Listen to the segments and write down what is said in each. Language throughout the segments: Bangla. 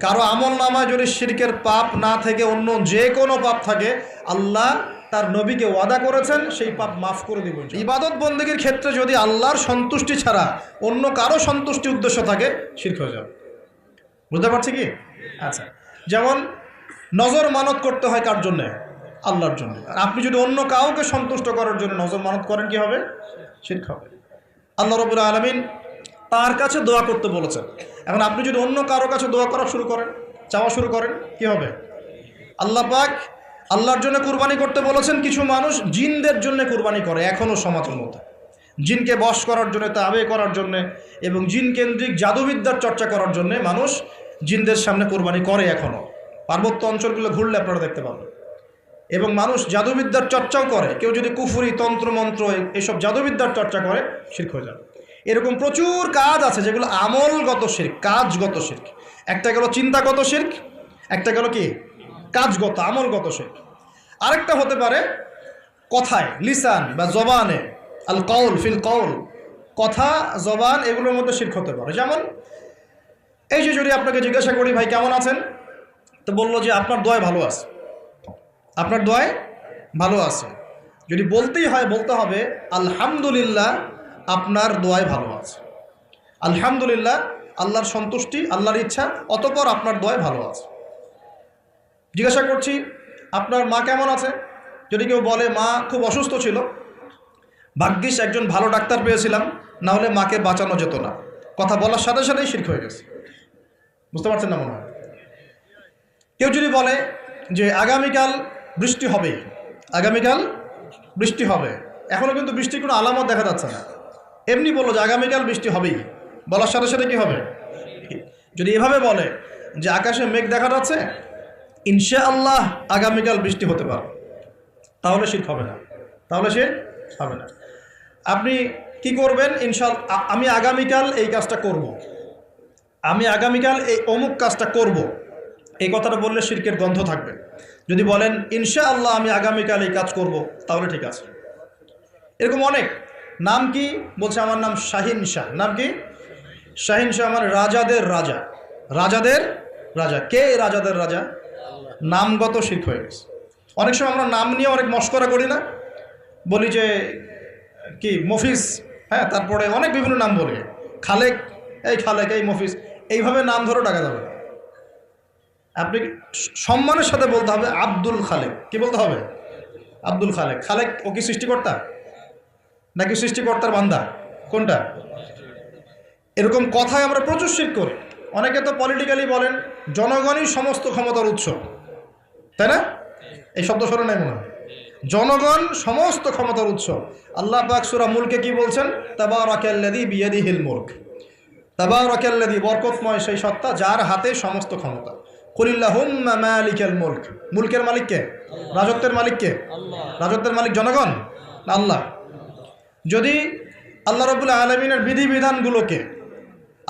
কারো আমল নামায় যদি শিরকের পাপ না থেকে অন্য যে কোনো পাপ থাকে, আল্লাহ তার নবীকে ওয়াদা করেছেন সেই পাপ মাফ করে দিবেন। ইবাদত বন্দেগীর ক্ষেত্রে যদি আল্লাহর সন্তুষ্টি ছাড়া অন্য কারো সন্তুষ্টি উদ্দেশ্য থাকে, শিরক হয়ে যাবে। বুঝতে পারছি কি? আচ্ছা, যেমন নজর মানত করতে হয় কার জন্যে? আল্লাহর জন্য। আপনি যদি অন্য কাউকে সন্তুষ্ট করার জন্য নজর মানত করেন, কি হবে? শিরক হবে। আল্লাহ রাব্বুল আলামিন তার কাছে দোয়া করতে বলেছেন। এখন আপনি যদি অন্য কারো কাছে দোয়া করা শুরু করেন, চাওয়া শুরু করেন, কি হবে? আল্লাহ পাক আল্লাহর জন্য কুরবানি করতে বলেছেন। কিছু মানুষ জিনদের জন্য কুরবানি করে এখনও সমাজের মধ্যে, জিনকে বশ করার জন্য, তাবে করার জন্য এবং জিন কেন্দ্রিক জাদুবিদ্যার চর্চা করার জন্য মানুষ জিনদের সামনে কুরবানি করে এখনও। পার্বত্য অঞ্চলগুলো ঘুরলে আপনারা দেখতে পাবেন। এবং মানুষ জাদুবিদ্যার চর্চাও করে। কেউ যদি কুফরি, তন্ত্রমন্ত্র, এইসব জাদুবিদ্যার চর্চা করে, শিরক হয়ে যাবে। এরকম প্রচুর কাজ আছে যেগুলো আমলগত শিরক, কাজগত শিরক। একটা গেল চিন্তাগত শিরক, একটা গেল কি কাজগত, আমলগত শিরক। আরেকটা হতে পারে কথায়, লিসান বা জবানে, আল কওল ফিল কওল, কথা, জবান, এগুলোর মধ্যে শিরক হতে পারে। যেমন এই যে যদি আপনাকে জিজ্ঞাসা করি, ভাই কেমন আছেন, তো বললো যে আপনার দোয়ায় ভালো আছে, আপনার দোয়ায় ভালো আছে। যদি বলতেই হয়, বলতে হবে আলহামদুলিল্লাহ, আপনার দোয়ায় ভালো আছে। আলহামদুলিল্লাহ, আল্লাহর সন্তুষ্টি, আল্লাহর ইচ্ছা, অতঃপর আপনার দোয়ায় ভালো আছে। জিজ্ঞাসা করছি আপনার মা কেমন আছে, যদি কেউ বলে মা খুব অসুস্থ ছিল, ভাগ্যিস একজন ভালো ডাক্তার পেয়েছিলাম, না হলে মাকে বাঁচানো যেত না, কথা বলার সাথে সাথেই শিরক হয়ে গেছে। বুঝতে পারছেন না মনে হয়? কেউ যদি বলে যে আগামীকাল বৃষ্টি হবে, আগামীকাল বৃষ্টি হবে, এখনও কিন্তু বৃষ্টির কোনো আলামত দেখা যাচ্ছে না, এমনি বললো যে আগামীকাল বৃষ্টি হবেই, বলার সাথে সাথে কি হবে? যদি এভাবে বলে যে আকাশে মেঘ দেখা যাচ্ছে, ইনশাআল্লাহ আগামীকাল বৃষ্টি হতে পারে, তাহলে শিরক হবে না, তাহলে শিরক হবে না। আপনি কি করবেন? ইনশাআল্লাহ আমি আগামীকাল এই কাজটা করব, আমি আগামীকাল এই অমুক কাজটা করব, এই কথাটা বললে শিরকের গন্ধ থাকবে। যদি বলেন ইনশাআল্লাহ আমি আগামীকাল এই কাজ করব, তাহলে ঠিক আছে। এরকম অনেক। নাম কি? বলছে আমার নাম শাহিন শাহ। নাম কি? শাহিন শাহ, আমার রাজাদের রাজা, রাজাদের রাজা। কে রাজাদের রাজা? নামগত শিরক হয়ে গেছে। অনেক সময় আমরা নাম নিয়ে অনেক মশকরা করি না, বলি যে কি মফিজ, হ্যাঁ, তারপরে অনেক বিভিন্ন নাম বলি, খালেক, এই খালেক, এই মফিজ, এইভাবে নাম ধরে ডাকা যাবে না। আপনি সম্মানের সাথে বলতে হবে আব্দুল খালেক। কি বলতে হবে? আব্দুল খালেক। খালেক ও কি সৃষ্টিকর্তা নাকি সৃষ্টিকর্তার বান্দা? কোনটা? এরকম কথায় আমরা প্রচুর শিরক করি। অনেকে তো পলিটিক্যালি বলেন জনগণই সমস্ত ক্ষমতার উৎস, তাই না? এই শব্দ শোনা নাই মনে হয়? জনগণ সমস্ত ক্ষমতার উৎস। আল্লাহ পাক সূরা মুলকে কি বলছেন? তাবারাকাল্লাযী বিয়াদিহিল মুলক। তাবারাকাল্লাযী, বরকতময় সেই সত্তা যার হাতে সমস্ত ক্ষমতা। কুলিল্লাহুম্মা মালিকাল মুলক। মুলকের মালিক কে? রাজত্বের মালিক কে? রাজত্বের মালিক জনগণ না আল্লাহ? যদি আল্লাহ রাব্বুল আলামিনের বিধিবিধানগুলোকে,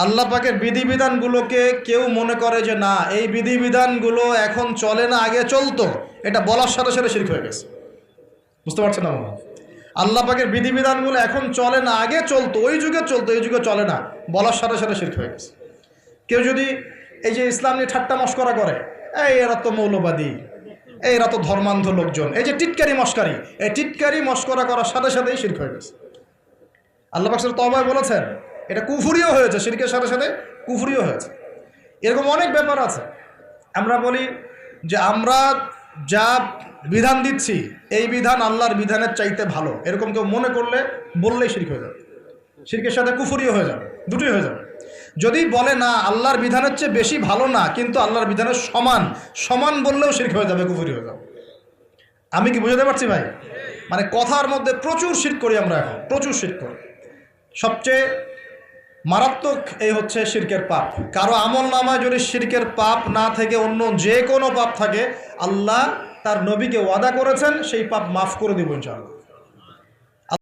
আল্লাহ পাকের বিধিবিধানগুলোকে কেউ মনে করে যে না এই বিধিবিধানগুলো এখন চলে না, আগে চলতো, এটা বলার সাথে সাথে শিরক হয়ে গেছে। বুঝতে পারছেন না? আল্লাহ পাকের বিধিবিধানগুলো এখন চলে না, আগে চলতো, ওই যুগে চলতো, এই যুগে চলে না, বলার সাথে সাথে শিরক হয়ে গেছে। কেউ যদি এই যে ইসলাম নিয়ে ঠাট্টা মশকরা করে, এই এরা তো মৌলবাদী, এই এরা তো ধর্মান্ধ লোকজন, এই যে টিটকারি মশকারি, এই টিটকারি মশকরা করার সাথে সাথেই শিরক হয়ে গেছে। আল্লাহ পাক সূরা তওবায় বলেছেন এটা কুফরিও হয়েছে, শিরকের সাথে সাথে কুফরিও হয়েছে। এরকম অনেক ব্যাপার আছে। আমরা বলি যে আমরা যা বিধান দিচ্ছি এই বিধান আল্লাহর বিধানের চাইতে ভালো, এরকম কেউ মনে করলে বললেই শিরক হয়ে যাবে, শিরকের সাথে কুফরিও হয়ে যাবে, দুটোই হয়ে যাবে। যদি বলে না আল্লাহর বিধানের চেয়ে বেশি ভালো না, কিন্তু আল্লাহর বিধানের সমান, সমান বললেও শিরক হয়ে যাবে, কুফরি হয়ে যাবে। আমি কি বুঝাতে পারছি ভাই? মানে কথার মধ্যে প্রচুর শিরক করি আমরা, এখন প্রচুর শিরক করি। সবচেয়ে মারাত্মক এই হচ্ছে শিরকের পাপ। কারো আমল নামায় যদি শিরকের পাপ না থেকে অন্য যে কোনো পাপ থাকে, আল্লাহ তার নবীকে ওয়াদা করেছেন সেই পাপ মাফ করে দিব ইনশাআল্লাহ।